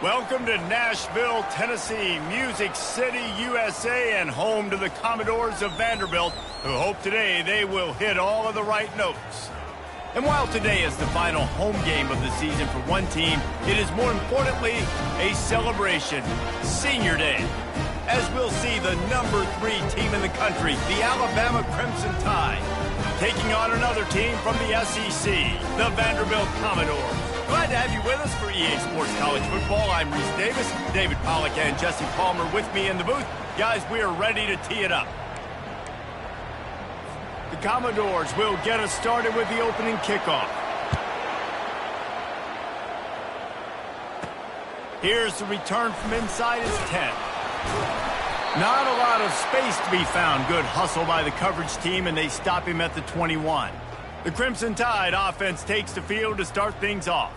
Welcome to Nashville, Tennessee, Music City, USA, and home to the Commodores of Vanderbilt, who hope today they will hit all of the right notes. And while today is the final home game of the season for one team, it is more importantly a celebration, Senior Day, as we'll see the number 3 team in the country, the Alabama Crimson Tide, taking on another team from the SEC, the Vanderbilt Commodores. Glad to have you with us for EA Sports College Football. I'm Reese Davis, David Pollack and Jesse Palmer with me in the booth. Guys, we are ready to tee it up. The Commodores will get us started with the opening kickoff. Here's the return from inside his 10. Not a lot of space to be found. Good hustle by the coverage team, and they stop him at the 21. The Crimson Tide offense takes the field to start things off.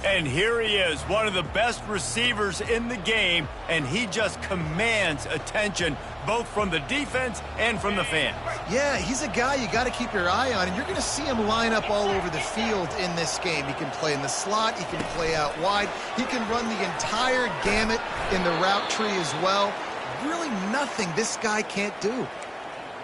And here he is, one of the best receivers in the game, and he just commands attention both from the defense and from the fans. Yeah, he's a guy you got to keep your eye on, and you're going to see him line up all over the field in this game. He can play in the slot, he can play out wide, he can run the entire gamut in the route tree as well. Really nothing this guy can't do.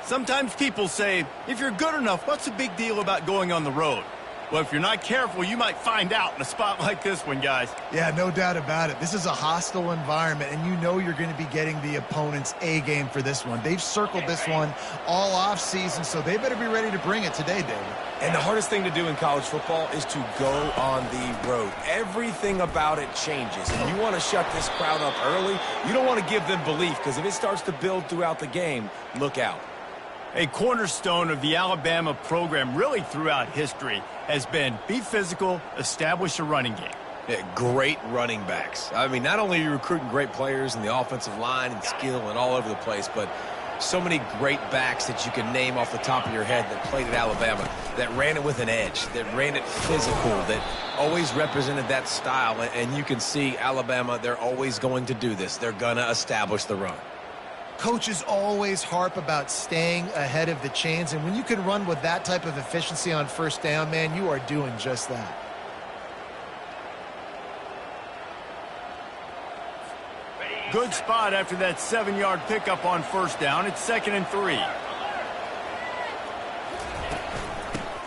Sometimes people say, if you're good enough, what's the big deal about going on the road? Well, if you're not careful, you might find out in a spot like this one, guys. Yeah, no doubt about it. This is a hostile environment, and you know you're going to be getting the opponent's A-game for this one. They've circled this one all off-season, so they better be ready to bring it today, David. And the hardest thing to do in college football is to go on the road. Everything about it changes, and you want to shut this crowd up early. You don't want to give them belief, because if it starts to build throughout the game, look out. A cornerstone of the Alabama program really throughout history has been be physical, establish a running game. Yeah, great running backs. I mean, not only are you recruiting great players in the offensive line and skill and all over the place, but so many great backs that you can name off the top of your head that played at Alabama, that ran it with an edge, that ran it physical, that always represented that style. And you can see Alabama, they're always going to do this. They're going to establish the run. Coaches always harp about staying ahead of the chains, and when you can run with that type of efficiency on first down, man, you are doing just that. Good spot after that 7-yard pickup on first down. It's 2nd and 3.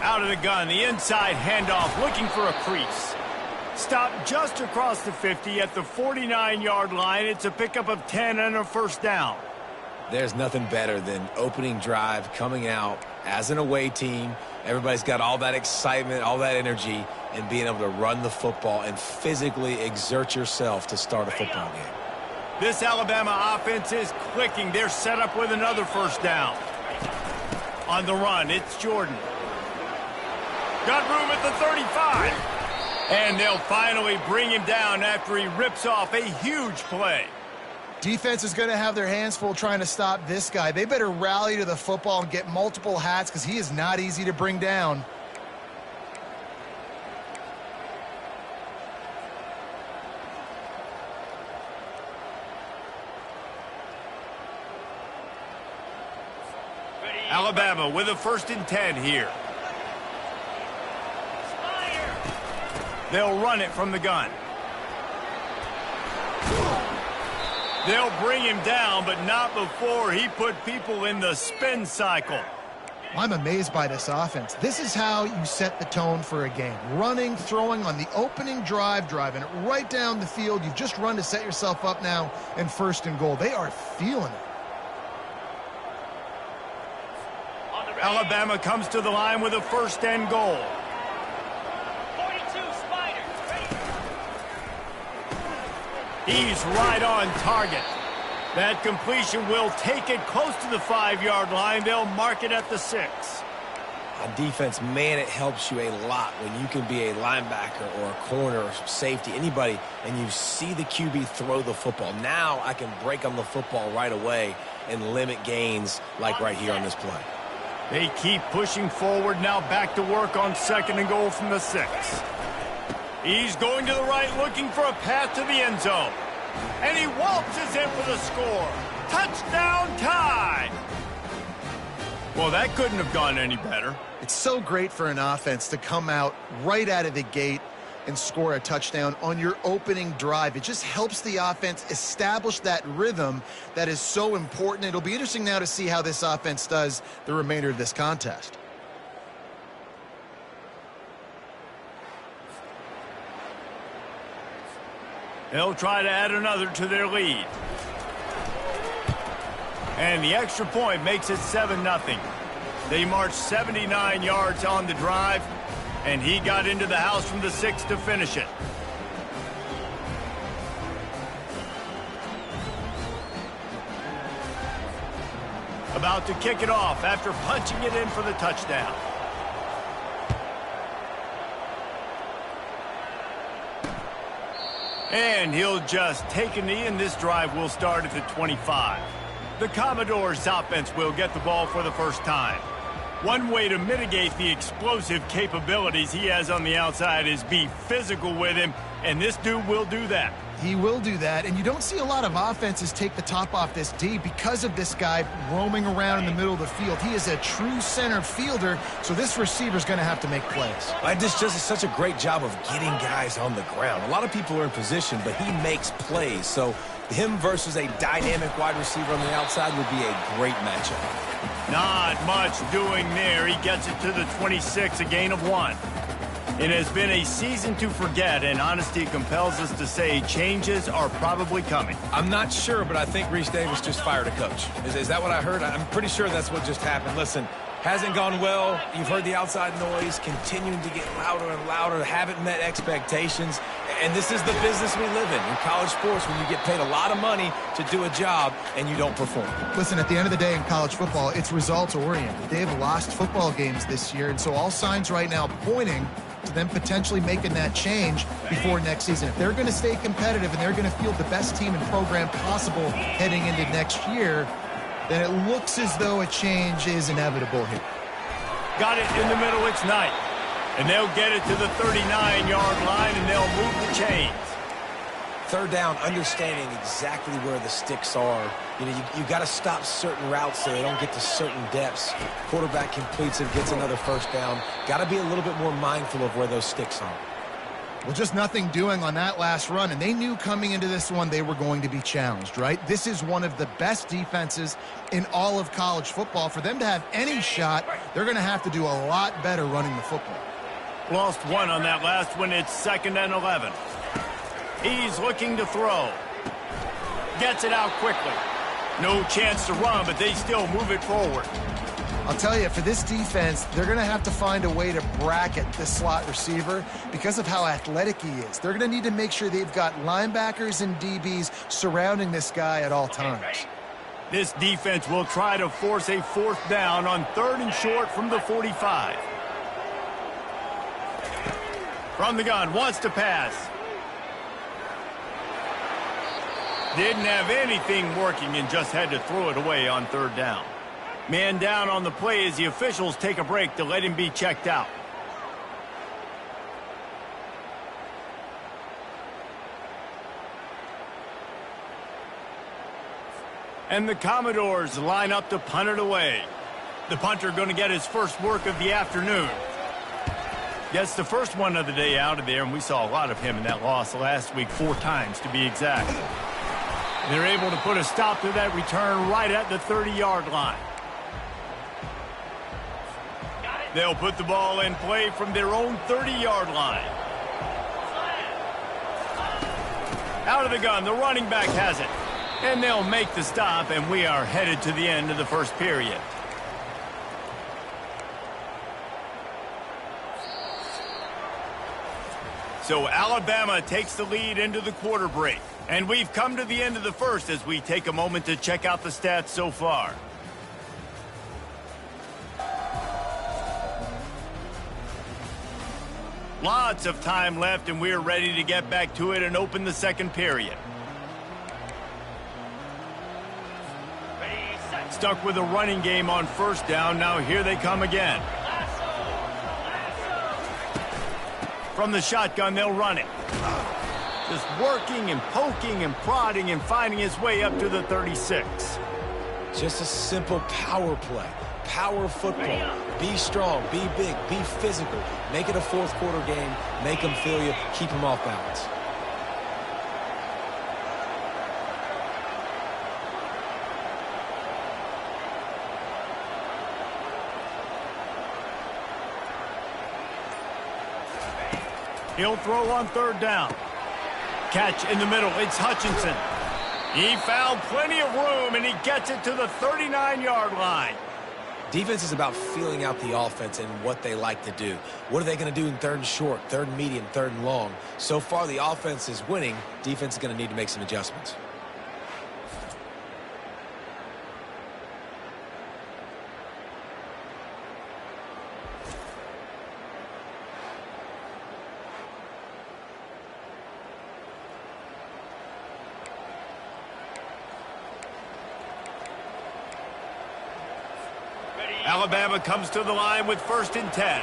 Out of the gun, the inside handoff, looking for a crease. Stopped just across the 50 at the 49-yard line. It's a pickup of 10 and a first down. There's nothing better than opening drive, coming out as an away team. Everybody's got all that excitement, all that energy, and being able to run the football and physically exert yourself to start a football game. This Alabama offense is clicking. They're set up with another first down. On the run, it's Jordan. Got room at the 35. And they'll finally bring him down after he rips off a huge play. Defense is going to have their hands full trying to stop this guy. They better rally to the football and get multiple hats because he is not easy to bring down. Alabama with a 1st and 10 here. They'll run it from the gun. They'll bring him down, but not before he put people in the spin cycle. I'm amazed by this offense. This is how you set the tone for a game. Running, throwing on the opening drive, driving it right down the field. You've just run to set yourself up now in 1st and goal. They are feeling it. Alabama comes to the line with a 1st and goal. He's right on target. That completion will take it close to the 5-yard line. They'll mark it at the 6. On defense, man, it helps you a lot when you can be a linebacker or a corner or safety, anybody, and you see the QB throw the football. Now I can break on the football right away and limit gains like right here on this play. They keep pushing forward, now back to work on 2nd and goal from the 6. He's going to the right, looking for a path to the end zone. And he waltzes in for the score. Touchdown Tide! Well, that couldn't have gone any better. It's so great for an offense to come out right out of the gate and score a touchdown on your opening drive. It just helps the offense establish that rhythm that is so important. It'll be interesting now to see how this offense does the remainder of this contest. They'll try to add another to their lead. And the extra point makes it 7-0. They marched 79 yards on the drive, and he got into the house from the 6 to finish it. About to kick it off after punching it in for the touchdown. And he'll just take a knee, and this drive will start at the 25. The Commodores' offense will get the ball for the first time. One way to mitigate the explosive capabilities he has on the outside is be physical with him, and this dude will do that. He will do that, and you don't see a lot of offenses take the top off this D because of this guy roaming around in the middle of the field. He is a true center fielder, so this receiver's going to have to make plays. This just is such a great job of getting guys on the ground. A lot of people are in position, but he makes plays, so him versus a dynamic wide receiver on the outside would be a great matchup. Not much doing there. He gets it to the 26, a gain of 1. It has been a season to forget, and honesty compels us to say changes are probably coming. I'm not sure, but I think Reese Davis just fired a coach. Is that what I heard? I'm pretty sure that's what just happened. Listen, hasn't gone well. You've heard the outside noise continuing to get louder and louder. Haven't met expectations. And this is the business we live in college sports, when you get paid a lot of money to do a job and you don't perform. Listen, at the end of the day in college football, it's results-oriented. They have lost football games this year, and so all signs right now pointing to them potentially making that change before next season. If they're going to stay competitive and they're going to field the best team and program possible heading into next year, then it looks as though a change is inevitable here. Got it in the middle, it's Knight. And they'll get it to the 39-yard line, and they'll move the chains. Third down, understanding exactly where the sticks are. You got to stop certain routes so they don't get to certain depths. Quarterback completes it, gets another first down. Got to be a little bit more mindful of where those sticks are. Well, just nothing doing on that last run, and they knew coming into this one they were going to be challenged, right? This is one of the best defenses in all of college football. For them to have any shot, they're going to have to do a lot better running the football. Lost 1 on that last one. It's 2nd and 11. He's looking to throw. Gets it out quickly. No chance to run, but they still move it forward. I'll tell you, for this defense, they're going to have to find a way to bracket this slot receiver because of how athletic he is. They're going to need to make sure they've got linebackers and DBs surrounding this guy at all times. This defense will try to force a 4th down on 3rd and short from the 45. From the gun, wants to pass. Didn't have anything working and just had to throw it away on 3rd down. Man down on the play as the officials take a break to let him be checked out. And the Commodores line up to punt it away. The punter going to get his first work of the afternoon. Gets the first one of the day out of there, and we saw a lot of him in that loss last week, 4 times to be exact. They're able to put a stop to that return right at the 30-yard line. They'll put the ball in play from their own 30-yard line. Out of the gun, the running back has it. And they'll make the stop, and we are headed to the end of the first period. So Alabama takes the lead into the quarter break. And we've come to the end of the first as we take a moment to check out the stats so far. Lots of time left, and we're ready to get back to it and open the second period. Stuck with a running game on 1st down. Now here they come again. From the shotgun, they'll run it. Just working and poking and prodding and finding his way up to the 36. Just a simple power play. power football. Be strong, be big, be physical. Make it a fourth quarter game. Make them feel you. Keep them off balance. He'll throw on third down. Catch in the middle. It's Hutchinson. He found plenty of room, and he gets it to the 39-yard line. Defense is about feeling out the offense and what they like to do. What are they going to do in third and short, third and medium, third and long? So far, the offense is winning. Defense is going to need to make some adjustments. Alabama comes to the line with 1st and 10.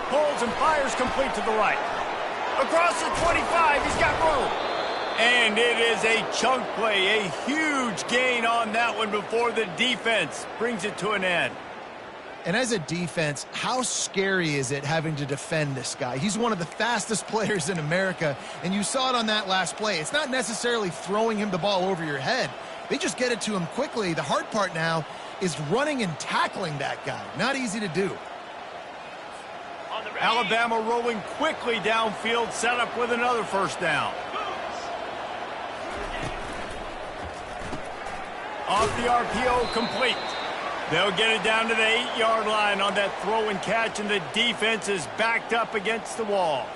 Pulls and fires complete to the right. Across the 25, he's got room. And it is a chunk play, a huge gain on that one before the defense brings it to an end. And as a defense, how scary is it having to defend this guy? He's one of the fastest players in America, and you saw it on that last play. It's not necessarily throwing him the ball over your head. They just get it to him quickly. The hard part now is running and tackling that guy. Not easy to do. Alabama rolling quickly downfield, set up with another 1st down. Off the RPO, complete. They'll get it down to the 8-yard line on that throw and catch, and the defense is backed up against the wall.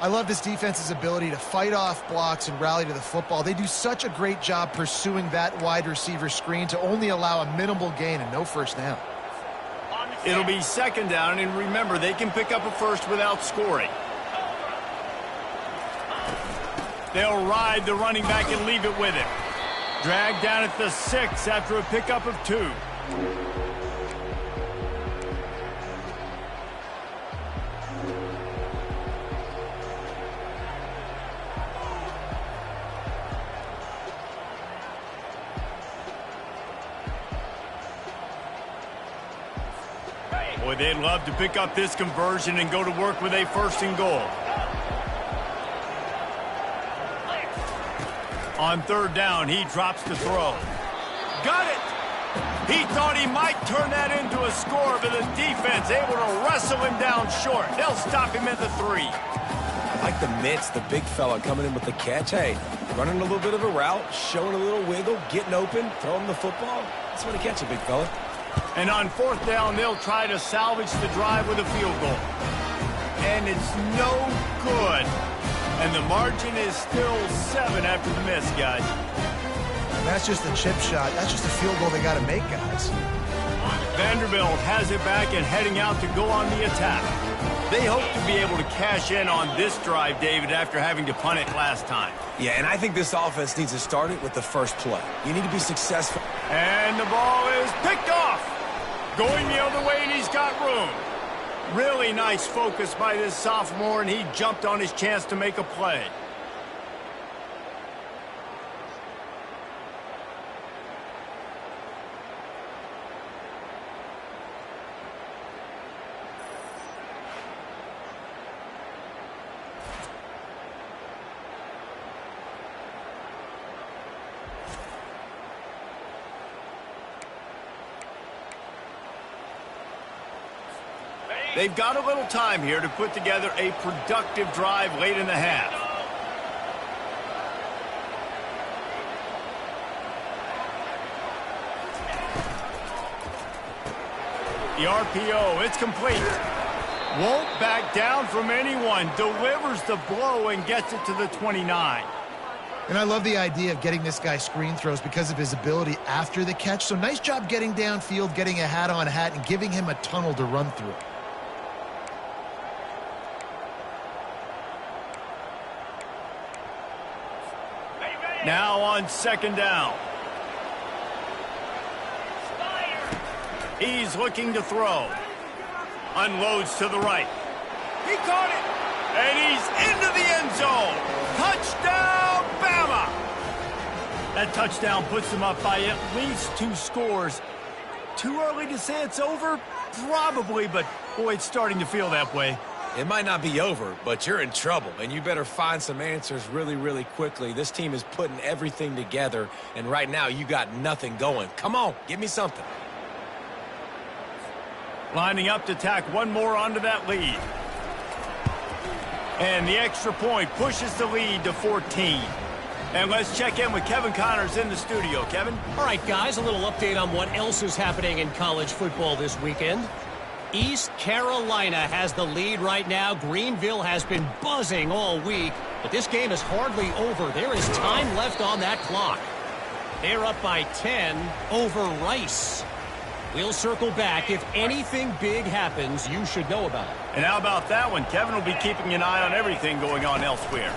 I love this defense's ability to fight off blocks and rally to the football. They do such a great job pursuing that wide receiver screen to only allow a minimal gain and no 1st down. It'll be 2nd down, and remember, they can pick up a 1st without scoring. They'll ride the running back and leave it with him. Dragged down at the 6 after a pickup of 2. Boy, they'd love to pick up this conversion and go to work with a 1st and goal. On 3rd down, he drops the throw. Got it! He thought he might turn that into a score, but the defense able to wrestle him down short. They'll stop him at the 3. I like the mitts, the big fella coming in with the catch. Hey, running a little bit of a route, showing a little wiggle, getting open, throwing the football. That's when he catch a big fella. And on 4th down, they'll try to salvage the drive with a field goal. And it's no good. And the margin is still 7 after the miss, guys. That's just a chip shot. That's just a field goal they got to make, guys. Vanderbilt has it back and heading out to go on the attack. They hope to be able to cash in on this drive, David, after having to punt it last time. Yeah, and I think this offense needs to start it with the 1st play. You need to be successful. And the ball is picked off. Going the other way, and he's got room. Really nice focus by this sophomore, and he jumped on his chance to make a play. They've got a little time here to put together a productive drive late in the half. The RPO, it's complete. Won't back down from anyone. Delivers the blow and gets it to the 29. And I love the idea of getting this guy screen throws because of his ability after the catch. So nice job getting downfield, getting a hat-on hat, and giving him a tunnel to run through. Now on 2nd down. He's looking to throw. Unloads to the right. He caught it. And he's into the end zone. Touchdown, Bama! That touchdown puts them up by at least 2 scores. Too early to say it's over? Probably, but boy, it's starting to feel that way. It might not be over, but you're in trouble, and you better find some answers really, really quickly. This team is putting everything together, and right now you got nothing going. Come on, give me something. Lining up to tack one more onto that lead. And the extra point pushes the lead to 14. And let's check in with Kevin Connors in the studio. Kevin? All right, guys, a little update on what else is happening in college football this weekend. East Carolina has the lead right now. Greenville has been buzzing all week, but this game is hardly over. There is time left on that clock. They're up by 10 over Rice. We'll circle back. If anything big happens, you should know about it. And how about that one? Kevin will be keeping an eye on everything going on elsewhere.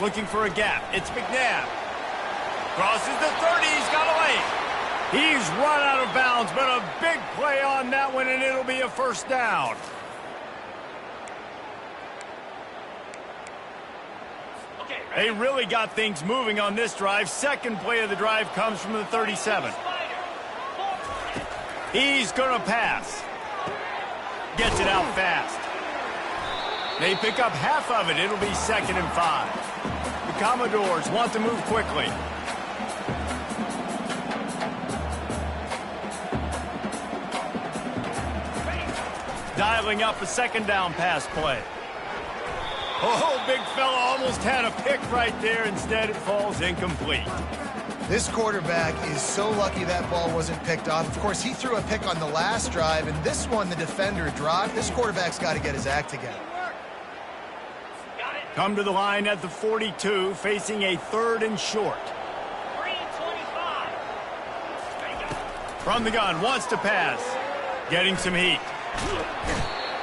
Looking for a gap. It's McNabb. Crosses the 30. He's got a lane. He's run out of bounds, but a big play on that one, and it'll be a first down. They really got things moving on this drive. Second play of the drive comes from the 37. He's going to pass. Gets it out fast. They pick up half of it. It'll be 2nd and 5. The Commodores want to move quickly. Dialing up a 2nd down pass play. Oh, big fella almost had a pick right there. Instead, it falls incomplete. This quarterback is so lucky that ball wasn't picked off. Of course, he threw a pick on the last drive, and this one, the defender dropped. This quarterback's got to get his act together. Come to the line at the 42, facing a 3rd and short. From the gun, wants to pass. Getting some heat.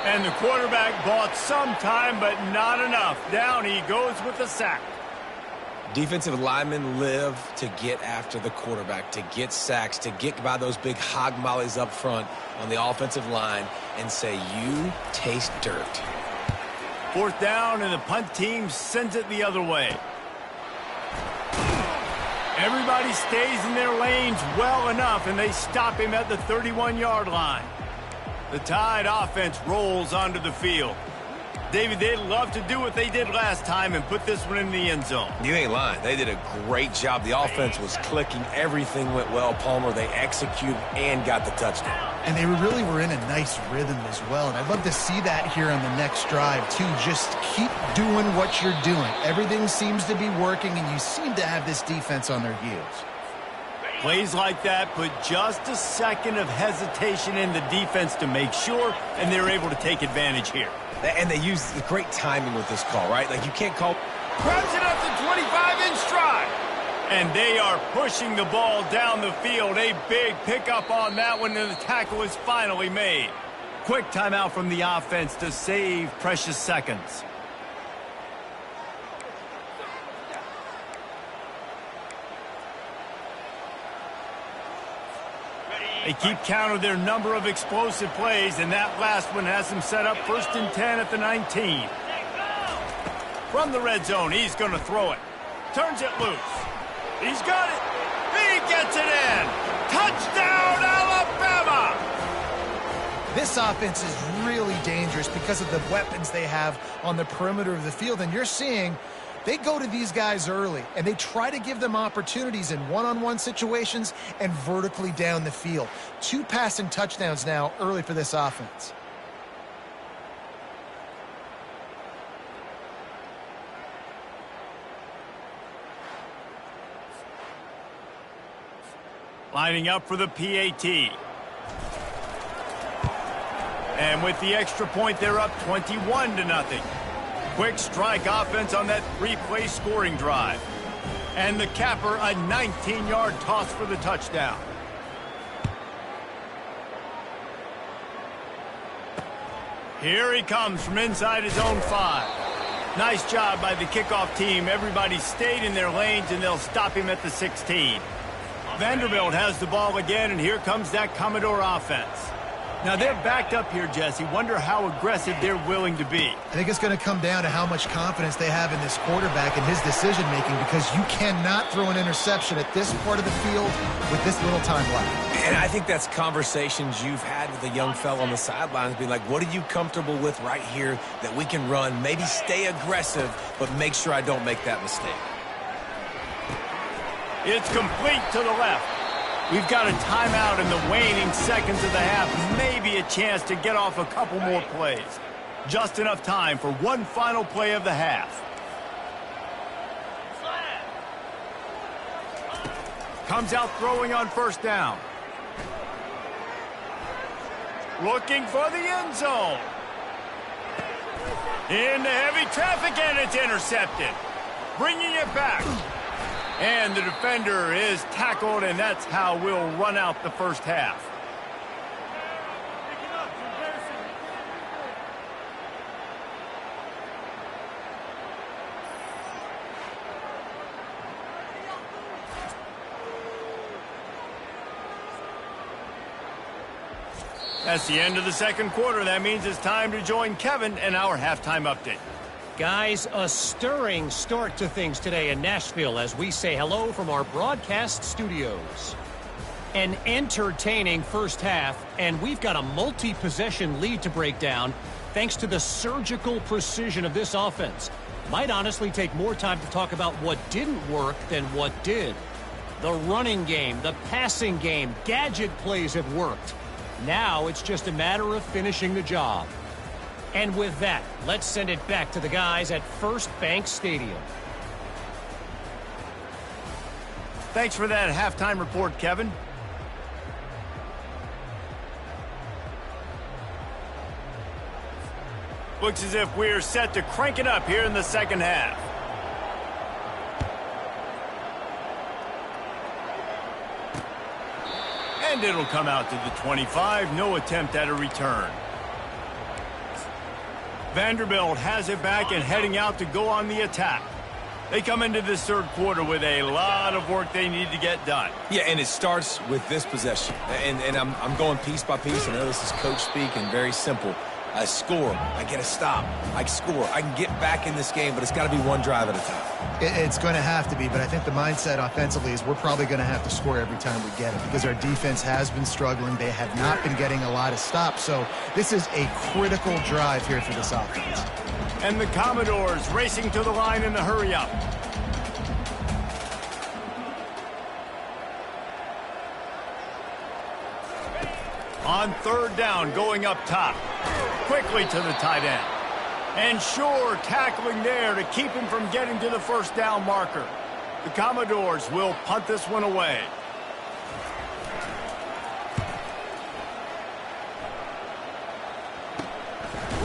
And the quarterback bought some time, but not enough. Down he goes with the sack. Defensive linemen live to get after the quarterback, to get sacks, to get by those big hog mollies up front on the offensive line and say, you taste dirt. 4th down, and the punt team sends it the other way. Everybody stays in their lanes well enough, and they stop him at the 31-yard line. The Tide offense rolls onto the field. David, they'd love to do what they did last time and put this one in the end zone. You ain't lying. They did a great job. The offense was clicking. Everything went well, Palmer. They executed and got the touchdown. And they really were in a nice rhythm as well. And I'd love to see that here on the next drive, too. Just keep doing what you're doing. Everything seems to be working, and you seem to have this defense on their heels. Plays like that put just a second of hesitation in the defense to make sure, and they're able to take advantage here. And they use the great timing with this call, right? Like, you can't call. Grabs it up to 25 in stride. And they are pushing the ball down the field. A big pickup on that one, and the tackle is finally made. Quick timeout from the offense to save precious seconds. They keep count of their number of explosive plays, and that last one has them set up 1st and 10 at the 19. From the red zone, he's going to throw it. Turns it loose. He's got it. He gets it in. Touchdown, Alabama! This offense is really dangerous because of the weapons they have on the perimeter of the field, and you're seeing they go to these guys early, and they try to give them opportunities in one-on-one situations and vertically down the field. 2 passing touchdowns now early for this offense. Lining up for the PAT. And with the extra point, they're up 21-0. Quick strike offense on that 3-play scoring drive. And the capper, a 19-yard toss for the touchdown. Here he comes from inside his own 5. Nice job by the kickoff team. Everybody stayed in their lanes, and they'll stop him at the 16. Vanderbilt has the ball again, and here comes that Commodore offense. Now they're backed up here, Jesse. Wonder how aggressive they're willing to be. I think it's going to come down to how much confidence they have in this quarterback and his decision-making, because you cannot throw an interception at this part of the field with this little time left. And I think that's conversations you've had with a young fellow on the sidelines, being like, what are you comfortable with right here that we can run? Maybe stay aggressive, but make sure I don't make that mistake. It's complete to the left. We've got a timeout in the waning seconds of the half. Maybe a chance to get off a couple more plays. Just enough time for one final play of the half. Comes out throwing on first down. Looking for the end zone. Into heavy traffic, and it's intercepted. Bringing it back. And the defender is tackled, and that's how we'll run out the first half. That's the end of the second quarter. That means it's time to join Kevin in our halftime update. Guys, a stirring start to things today in Nashville as we say hello from our broadcast studios. An entertaining first half, and we've got a multi-possession lead to break down thanks to the surgical precision of this offense. Might honestly take more time to talk about what didn't work than what did. The running game, the passing game, gadget plays have worked. Now it's just a matter of finishing the job. And with that, let's send it back to the guys at First Bank Stadium. Thanks for that halftime report, Kevin. Looks as if we're set to crank it up here in the second half. And it'll come out to the 25. No attempt at a return. Vanderbilt has it back and heading out to go on the attack. They come into this third quarter with a lot of work they need to get done. Yeah, and it starts with this possession. And I'm going piece by piece. I know this is coach speak and very simple. I score. I get a stop. I score. I can get back in this game, but it's got to be one drive at a time. It's going to have to be, but I think the mindset offensively is we're probably going to have to score every time we get it because our defense has been struggling. They have not been getting a lot of stops, so this is a critical drive here for this offense. And the Commodores racing to the line in the hurry-up. On third down, going up top. Quickly to the tight end. And Shore tackling there to keep him from getting to the first down marker. The Commodores will punt this one away.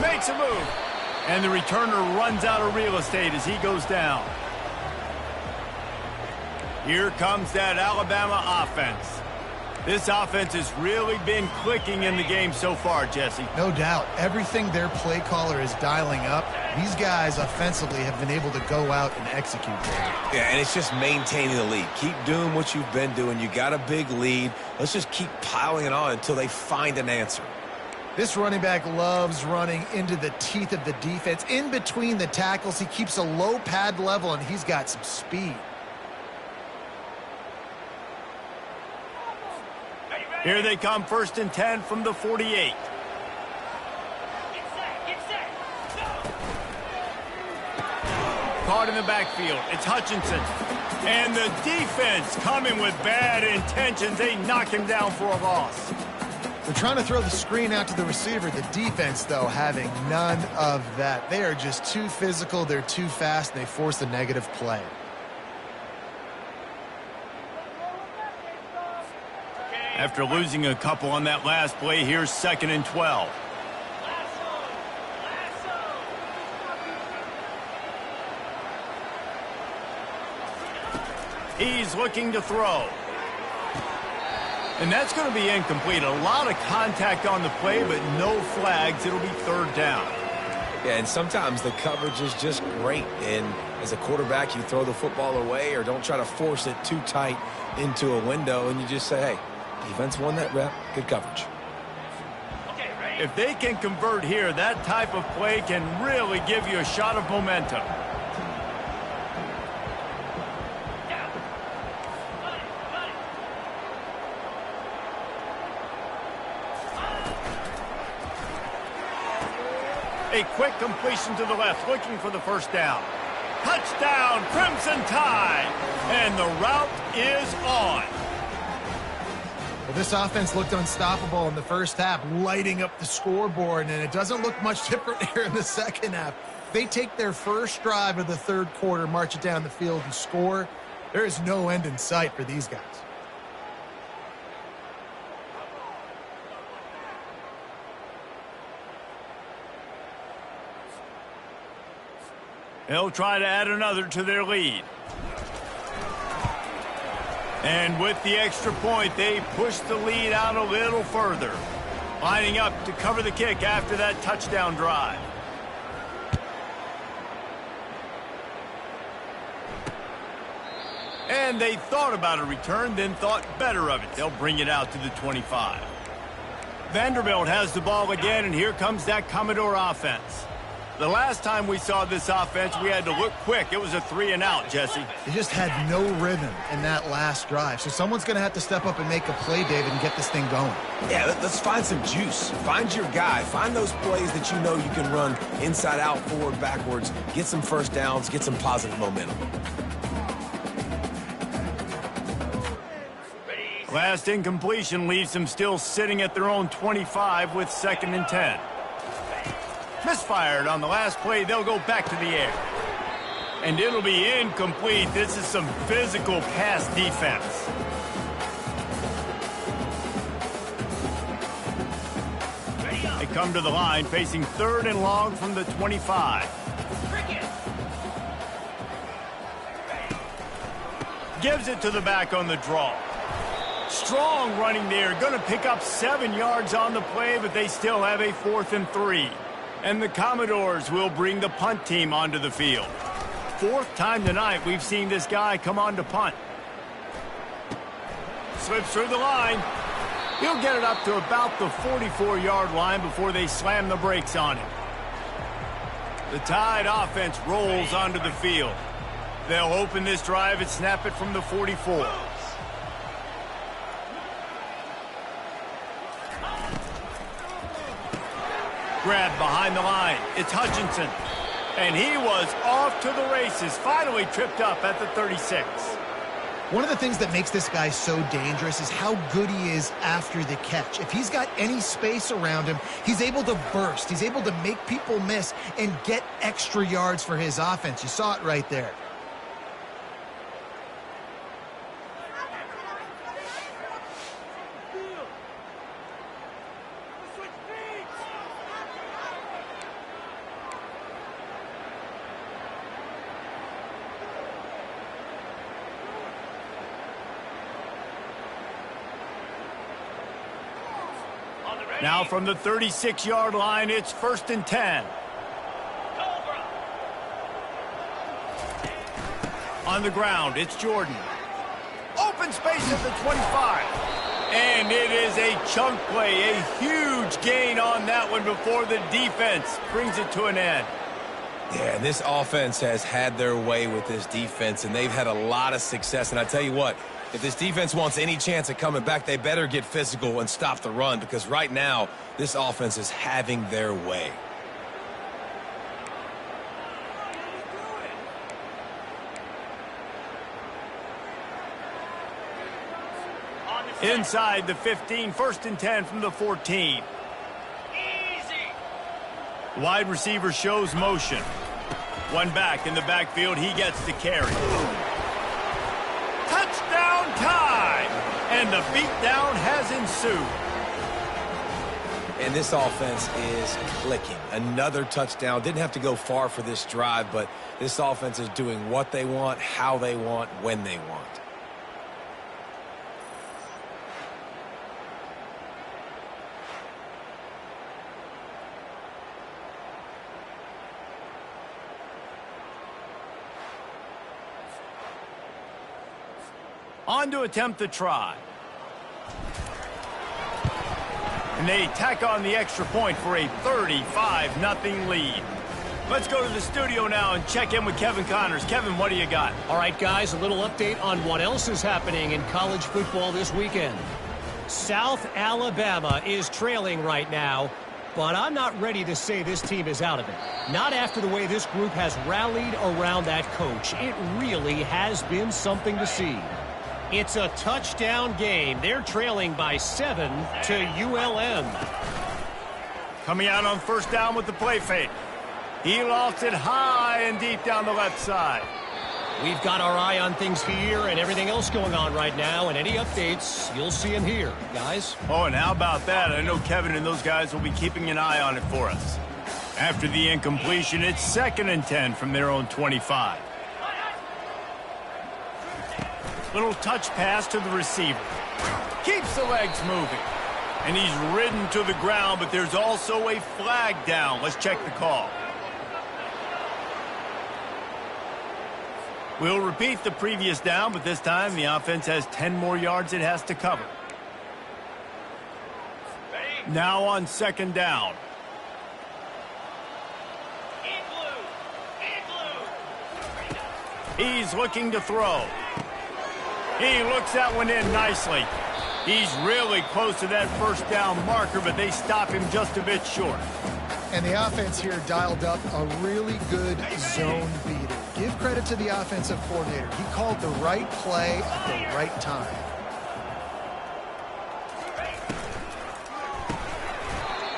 Makes a move. And the returner runs out of real estate as he goes down. Here comes that Alabama offense. This offense has really been clicking in the game so far, Jesse. No doubt. Everything their play caller is dialing up, these guys offensively have been able to go out and execute there. Yeah, and it's just maintaining the lead. Keep doing what you've been doing. You got a big lead. Let's just keep piling it on until they find an answer. This running back loves running into the teeth of the defense. In between the tackles, he keeps a low pad level, and he's got some speed. Here they come, 1st and 10 from the 48. Caught in the backfield. It's Hutchinson. And the defense coming with bad intentions. They knock him down for a loss. They're trying to throw the screen out to the receiver. The defense, though, having none of that. They are just too physical. They're too fast. And they force a negative play. After losing a couple on that last play, here's 2nd and 12. He's looking to throw. And that's going to be incomplete. A lot of contact on the play, but no flags. It'll be 3rd down. Yeah, and sometimes the coverage is just great. And as a quarterback, you throw the football away or don't try to force it too tight into a window, and you just say, hey, defense won that rep. Good coverage. If they can convert here, that type of play can really give you a shot of momentum. A quick completion to the left, looking for the first down. Touchdown, Crimson Tide! And the route is on. Well, this offense looked unstoppable in the first half, lighting up the scoreboard, and it doesn't look much different here in the second half. They take their first drive of the third quarter, march it down the field, and score. There is no end in sight for these guys. They'll try to add another to their lead. And with the extra point, they push the lead out a little further. Lining up to cover the kick after that touchdown drive. And they thought about a return, then thought better of it. They'll bring it out to the 25. Vanderbilt has the ball again, and here comes that Commodore offense. The last time we saw this offense, we had to look quick. It was a 3-and-out, Jesse. They just had no rhythm in that last drive. So someone's going to have to step up and make a play, David, and get this thing going. Yeah, let's find some juice. Find your guy. Find those plays that you know you can run inside out, forward, backwards. Get some first downs. Get some positive momentum. Last incompletion leaves them still sitting at their own 25 with 2nd and 10. Misfired on the last play. They'll go back to the air. And it'll be incomplete. This is some physical pass defense. They come to the line facing 3rd and long from the 25. Gives it to the back on the draw. Strong running there. Going to pick up 7 yards on the play, but they still have a 4th and 3. And the Commodores will bring the punt team onto the field. 4th time tonight we've seen this guy come on to punt. Slips through the line. He'll get it up to about the 44-yard line before they slam the brakes on him. The Tide offense rolls onto the field. They'll open this drive and snap it from the 44. Grab behind the line. It's Hutchinson. And he was off to the races. Finally tripped up at the 36. One of the things that makes this guy so dangerous is how good he is after the catch. If he's got any space around him, he's able to burst. He's able to make people miss and get extra yards for his offense. You saw it right there. Now from the 36-yard line, it's 1st and 10. On the ground, it's Jordan. Open space at the 25. And it is a chunk play, a huge gain on that one before the defense brings it to an end. Yeah, this offense has had their way with this defense, and they've had a lot of success. And I tell you what, if this defense wants any chance at coming back, they better get physical and stop the run, because right now, this offense is having their way. Inside the 15, 1st and 10 from the 14. Wide receiver shows motion. One back in the backfield, he gets the carry. Touchdown Tide! And the beatdown has ensued. And this offense is clicking. Another touchdown. Didn't have to go far for this drive, but this offense is doing what they want, how they want, when they want. On to attempt the try. And they tack on the extra point for a 35-0 lead. Let's go to the studio now and check in with Kevin Connors. Kevin, what do you got? All right, guys, a little update on what else is happening in college football this weekend. South Alabama is trailing right now, but I'm not ready to say this team is out of it. Not after the way this group has rallied around that coach. It really has been something to see. It's a touchdown game. They're trailing by 7 to ULM. Coming out on first down with the play fake. He lost it high and deep down the left side. We've got our eye on things here and everything else going on right now, and any updates, you'll see them here, guys. Oh, and how about that? I know Kevin and those guys will be keeping an eye on it for us. After the incompletion, it's 2nd and 10 from their own 25. Little touch pass to the receiver. Keeps the legs moving. And he's ridden to the ground, but there's also a flag down. Let's check the call. We'll repeat the previous down, but this time the offense has 10 more yards it has to cover. Now on 2nd down. He's looking to throw. He looks that one in nicely. He's really close to that first down marker, but they stop him just a bit short. And the offense here dialed up a really good zone beater. Give credit to the offensive coordinator. He called the right play at the right time.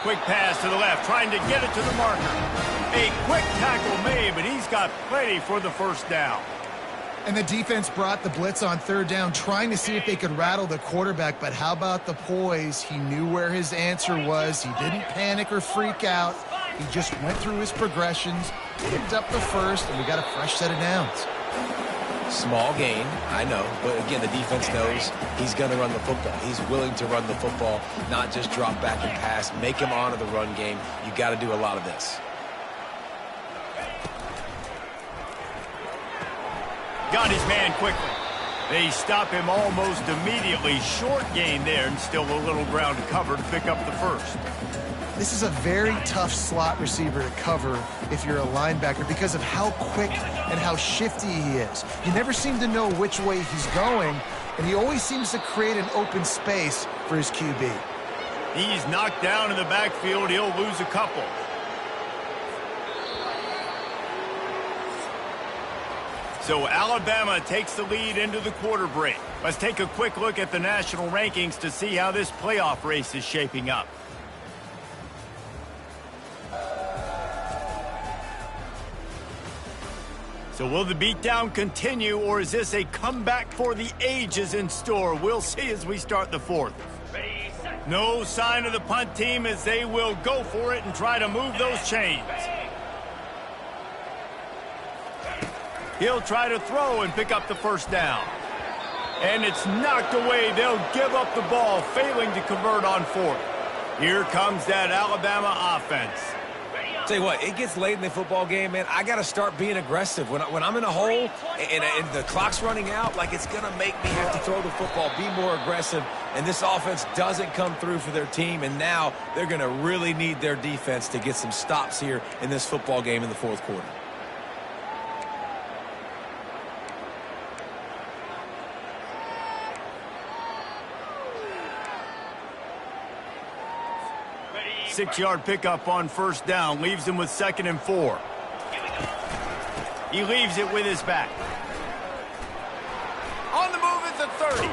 Quick pass to the left, trying to get it to the marker. A quick tackle made, but he's got plenty for the first down. And the defense brought the blitz on 3rd down, trying to see if they could rattle the quarterback. But how about the poise? He knew where his answer was. He didn't panic or freak out. He just went through his progressions, picked up the first, and we got a fresh set of downs. Small gain, I know, but again, the defense knows he's going to run the football. He's willing to run the football, not just drop back and pass, make him honor the run game. You got to do a lot of this. Got his man quickly. They stop him almost immediately. Short gain there, and still a little ground to cover to pick up the first. This is a very tough slot receiver to cover if you're a linebacker because of how quick and how shifty he is. You never seem to know which way he's going, and he always seems to create an open space for his QB. He's knocked down in the backfield. He'll lose a couple. So Alabama takes the lead into the quarter break. Let's take a quick look at the national rankings to see how this playoff race is shaping up. So will the beatdown continue, or is this a comeback for the ages in store? We'll see as we start the 4th. No sign of the punt team as they will go for it and try to move those chains. He'll try to throw and pick up the first down. And it's knocked away. They'll give up the ball, failing to convert on 4th. Here comes that Alabama offense. Tell you what, it gets late in the football game, man. I got to start being aggressive. When I'm in a hole and the clock's running out, like, it's going to make me have to throw the football, be more aggressive. And this offense doesn't come through for their team, and now they're going to really need their defense to get some stops here in this football game in the 4th quarter. Six-yard pickup on first down, leaves him with 2nd and 4. He leaves it with his back. On the move at the 30.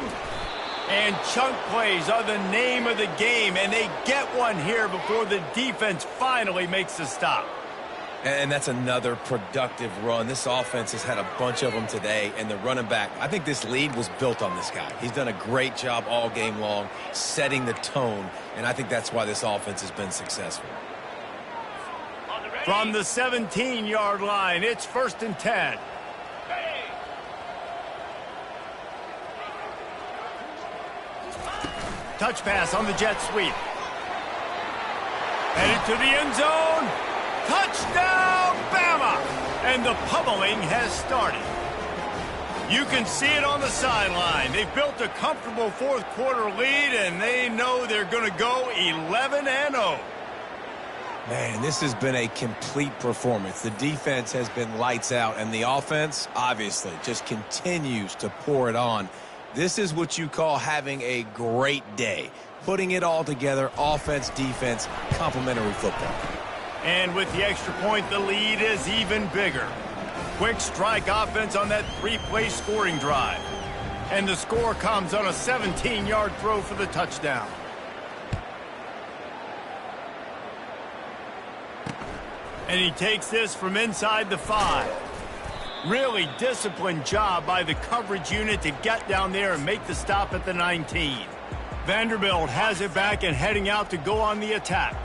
And chunk plays are the name of the game, and they get one here before the defense finally makes the stop. And that's another productive run. This offense has had a bunch of them today, and the running back, I think this lead was built on this guy. He's done a great job all game long, setting the tone, and I think that's why this offense has been successful. From the 17-yard line, it's 1st and 10. Touch pass on the jet sweep. Headed to the end zone. Touchdown, Bama! And the pummeling has started. You can see it on the sideline. They've built a comfortable fourth quarter lead, and they know they're going to go 11-0. Man, this has been a complete performance. The defense has been lights out, and the offense, obviously, just continues to pour it on. This is what you call having a great day. Putting it all together, offense, defense, complementary football. And with the extra point, the lead is even bigger. Quick strike offense on that three-play scoring drive. And the score comes on a 17-yard throw for the touchdown. And he takes this from inside the 5. Really disciplined job by the coverage unit to get down there and make the stop at the 19. Vanderbilt has it back and heading out to go on the attack.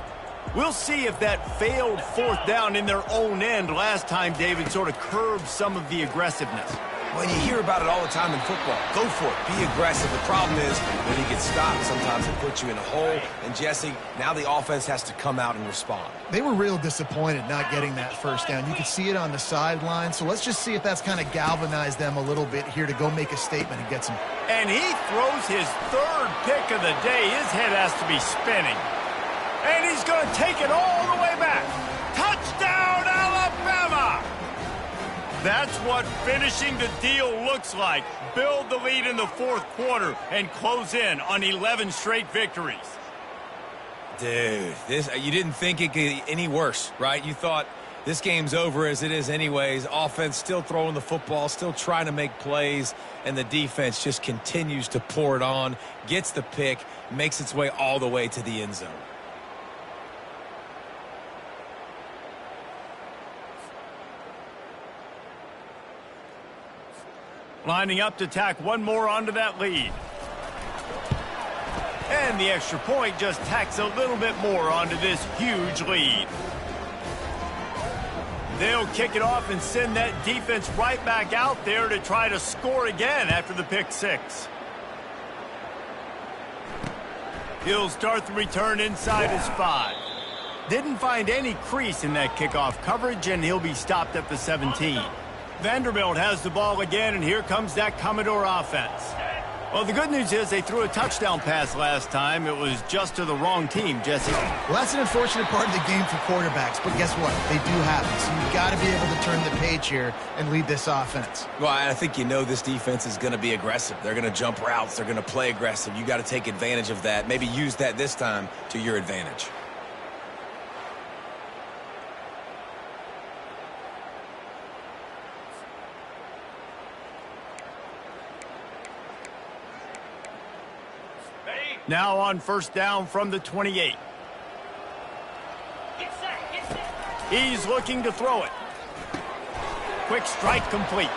We'll see if that failed fourth down in their own end last time, David, sort of curbed some of the aggressiveness. When you hear about it all the time in football, go for it. Be aggressive. The problem is when you get stopped, sometimes it puts you in a hole. And, Jesse, now the offense has to come out and respond. They were real disappointed not getting that first down. You could see it on the sideline. So let's just see if that's kind of galvanized them a little bit here to go make a statement and get some. And he throws his third pick of the day. His head has to be spinning. And he's going to take it all the way back. Touchdown, Alabama! That's what finishing the deal looks like. Build the lead in the fourth quarter and close in on 11 straight victories. Dude, you didn't think it could get any worse, right? You thought this game's over as it is anyways. Offense still throwing the football, still trying to make plays, and the defense just continues to pour it on, gets the pick, makes its way all the way to the end zone. Lining up to tack one more onto that lead. And the extra point just tacks a little bit more onto this huge lead. They'll kick it off and send that defense right back out there to try to score again after the pick six. He'll start the return inside his 5. Didn't find any crease in that kickoff coverage, and he'll be stopped at the 17. Vanderbilt has the ball again, and here comes that Commodore offense. Well, the good news is they threw a touchdown pass last time. It was just to the wrong team, Jesse. Well, that's an unfortunate part of the game for quarterbacks, but guess what? They do happen, so you've got to be able to turn the page here and lead this offense. Well, I think you know this defense is going to be aggressive. They're going to jump routes. They're going to play aggressive. You got to take advantage of that. Maybe use that this time to your advantage. Now on first down from the 28. He's looking to throw it. Quick strike complete.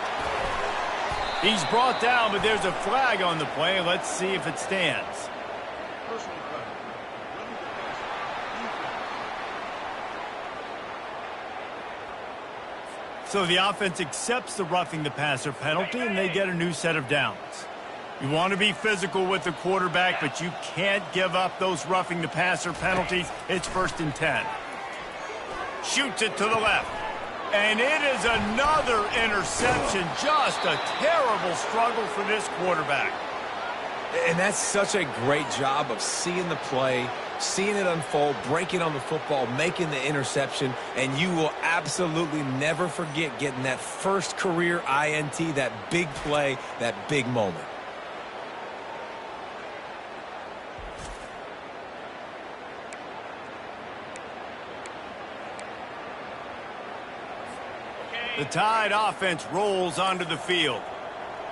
He's brought down, but there's a flag on the play. Let's see if it stands. So the offense accepts the roughing the passer penalty, and they get a new set of downs. You want to be physical with the quarterback, but you can't give up those roughing the passer penalties. It's 1st and 10. Shoots it to the left. And it is another interception. Just a terrible struggle for this quarterback. And that's such a great job of seeing the play, seeing it unfold, breaking on the football, making the interception, and you will absolutely never forget getting that first career INT, that big play, that big moment. The Tide offense rolls onto the field.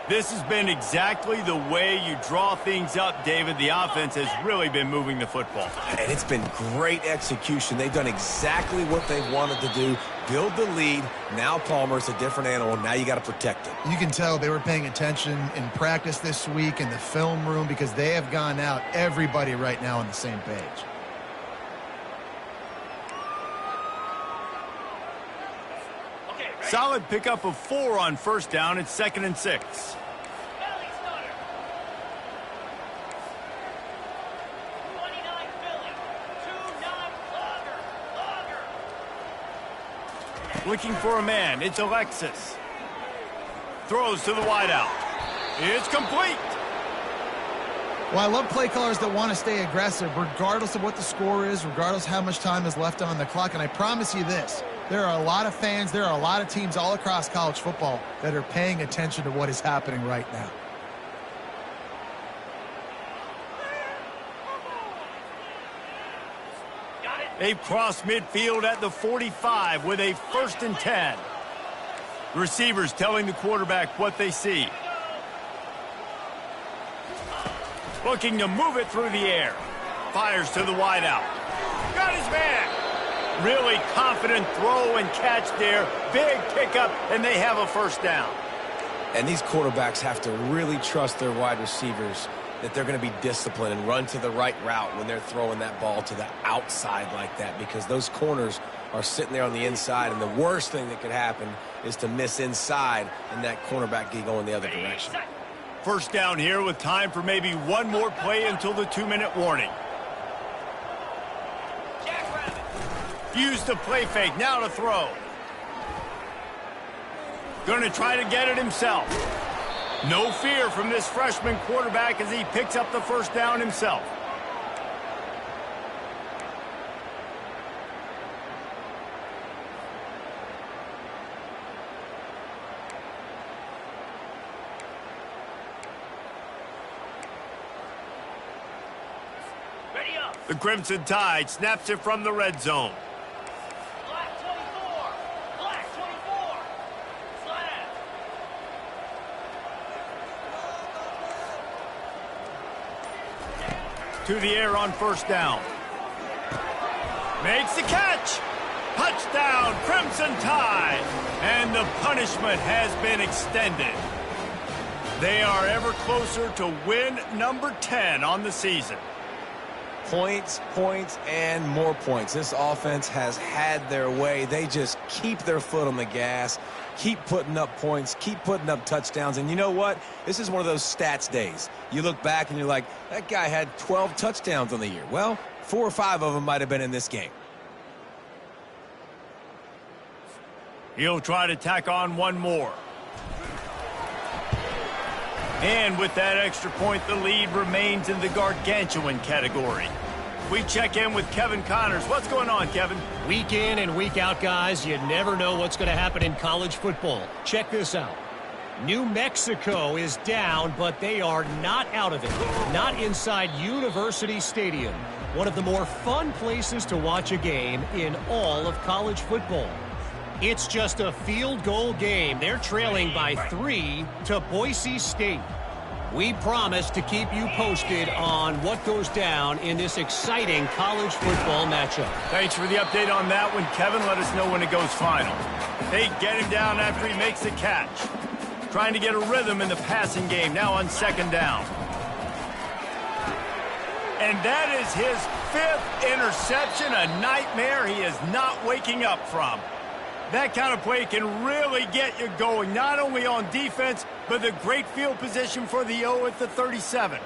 This has been exactly the way you draw things up, David. The offense has really been moving the football. And it's been great execution. They've done exactly what they wanted to do. Build the lead. Now Palmer's a different animal. Now you got to protect him. You can tell they were paying attention in practice this week in the film room because they have gone out, everybody right now on the same page. Solid pickup of 4 on first down. It's 2nd and 6. Looking for a man. It's Alexis. Throws to the wideout. It's complete. Well, I love play callers that want to stay aggressive regardless of what the score is, regardless of how much time is left on the clock. And I promise you this, there are a lot of fans, there are a lot of teams all across college football that are paying attention to what is happening right now. They've crossed midfield at the 45 with a 1st and 10. Receivers telling the quarterback what they see. Looking to move it through the air. Fires to the wideout. Got his man. Really confident throw and catch there. Big pickup, and they have a 1st down. And these quarterbacks have to really trust their wide receivers that they're going to be disciplined and run to the right route when they're throwing that ball to the outside like that, because those corners are sitting there on the inside, and the worst thing that could happen is to miss inside and that cornerback get going the other direction. 1st down here with time for maybe one more play until the 2-minute warning. Use the play fake, now to throw. Going to try to get it himself. No fear from this freshman quarterback as he picks up the 1st down himself. The Crimson Tide snaps it from the red zone. Black 24. Black 24. Slant. To the air on 1st down. Makes the catch. Touchdown, Crimson Tide. And the punishment has been extended. They are ever closer to win number 10 on the season. Points, points, and more points. This offense has had their way. They just keep their foot on the gas, keep putting up points, keep putting up touchdowns. And you know what? This is one of those stats days. You look back and you're like, that guy had 12 touchdowns on the year. Well, 4 or 5 of them might have been in this game. He'll try to tack on one more. And with that extra point, the lead remains in the gargantuan category. We check in with Kevin Connors. What's going on, Kevin? Week in and week out, guys, you never know what's going to happen in college football. Check this out. New Mexico is down, but they are not out of it. Not inside University Stadium, one of the more fun places to watch a game in all of college football. It's just a field goal game. They're trailing by 3 to Boise State. We promise to keep you posted on what goes down in this exciting college football matchup. Thanks for the update on that one, Kevin. Let us know when it goes final. They get him down after he makes the catch. Trying to get a rhythm in the passing game now on 2nd down. And that is his 5th interception, a nightmare he is not waking up from. That kind of play can really get you going, not only on defense, but the great field position for the O at the 37.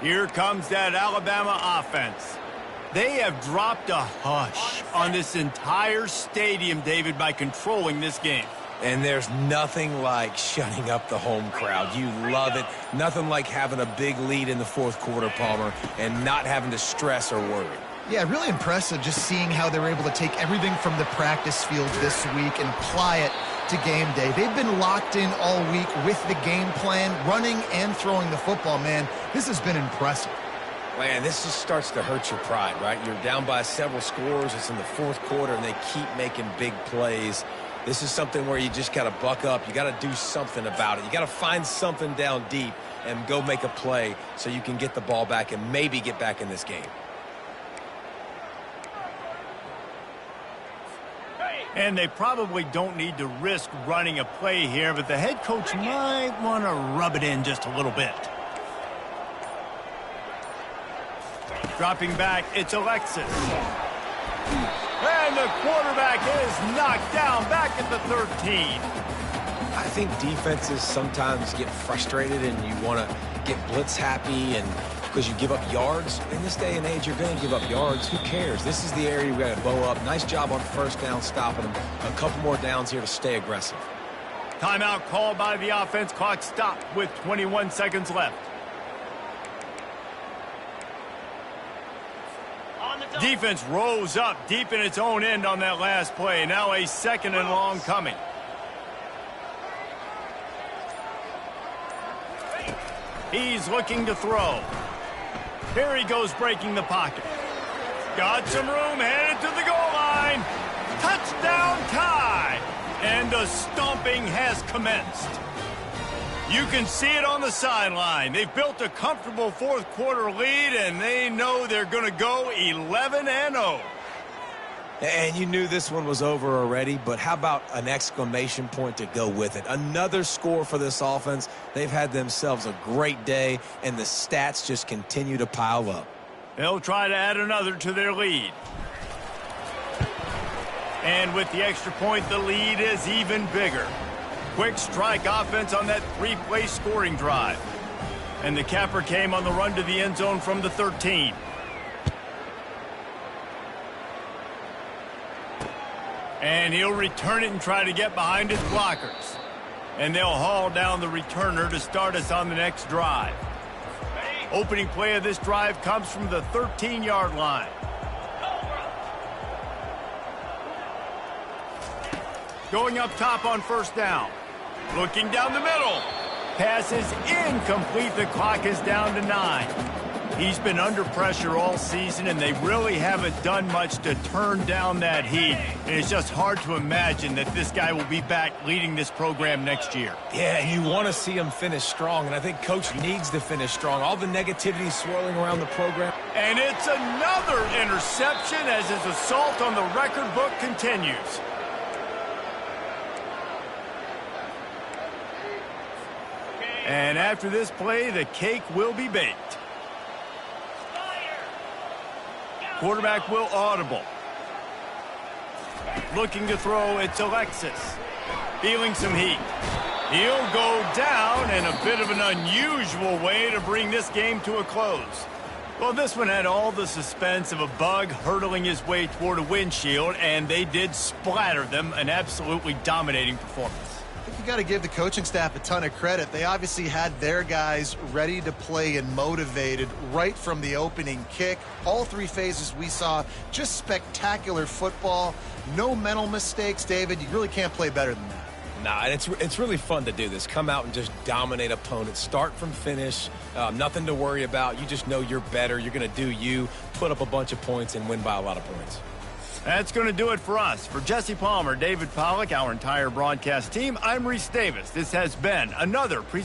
Here comes that Alabama offense. They have dropped a hush on this entire stadium, David, by controlling this game. And there's nothing like shutting up the home crowd. You love it. Nothing like having a big lead in the 4th quarter, Palmer, and not having to stress or worry. Yeah, really impressive just seeing how they were able to take everything from the practice field this week and apply it to game day. They've been locked in all week with the game plan, running and throwing the football, man. This has been impressive. Man, this just starts to hurt your pride, right? You're down by several scores. It's in the 4th quarter, and they keep making big plays. This is something where you just got to buck up. You got to do something about it. You got to find something down deep and go make a play so you can get the ball back and maybe get back in this game. And they probably don't need to risk running a play here, but the head coach might want to rub it in just a little bit. Dropping back, it's Alexis. And the quarterback is knocked down back at the 13. I think defenses sometimes get frustrated and you want to get blitz happy and because you give up yards. In this day and age, you're going to give up yards. Who cares? This is the area we got to bow up. Nice job on first down stopping them. A couple more downs here to stay aggressive. Timeout called by the offense. Clock stopped with 21 seconds left. Defense rose up deep in its own end on that last play. Now a 2nd and long coming. He's looking to throw. Here he goes breaking the pocket. Got some room, headed to the goal line. Touchdown tie. And the stomping has commenced. You can see it on the sideline. They've built a comfortable fourth quarter lead, and they know they're going to go 11-0. And you knew this one was over already, but how about an exclamation point to go with it? Another score for this offense. They've had themselves a great day, and the stats just continue to pile up. They'll try to add another to their lead. And with the extra point, the lead is even bigger. Quick strike offense on that 3-play scoring drive. And the capper came on the run to the end zone from the 13. And he'll return it and try to get behind his blockers. And they'll haul down the returner to start us on the next drive. Opening play of this drive comes from the 13-yard line. Going up top on first down. Looking down the middle. Pass is incomplete. The clock is down to 9. He's been under pressure all season, and they really haven't done much to turn down that heat. And it's just hard to imagine that this guy will be back leading this program next year. Yeah, and you want to see him finish strong, and I think Coach needs to finish strong. All the negativity swirling around the program. And it's another interception as his assault on the record book continues. And after this play, the cake will be baked. Quarterback will audible. Looking to throw, it's Alexis. Feeling some heat. He'll go down in a bit of an unusual way to bring this game to a close. Well, this one had all the suspense of a bug hurtling his way toward a windshield, and they did splatter them. An absolutely dominating performance. I think you got to give the coaching staff a ton of credit. They obviously had their guys ready to play and motivated right from the opening kick. All 3 phases we saw, just spectacular football. No mental mistakes, David. You really can't play better than that. Nah, and it's really fun to do this. Come out and just dominate opponents. Start from finish. Nothing to worry about. You just know you're better. You're going to do you, put up a bunch of points, and win by a lot of points. That's going to do it for us. For Jesse Palmer, David Pollack, our entire broadcast team, I'm Reese Davis. This has been another presentation.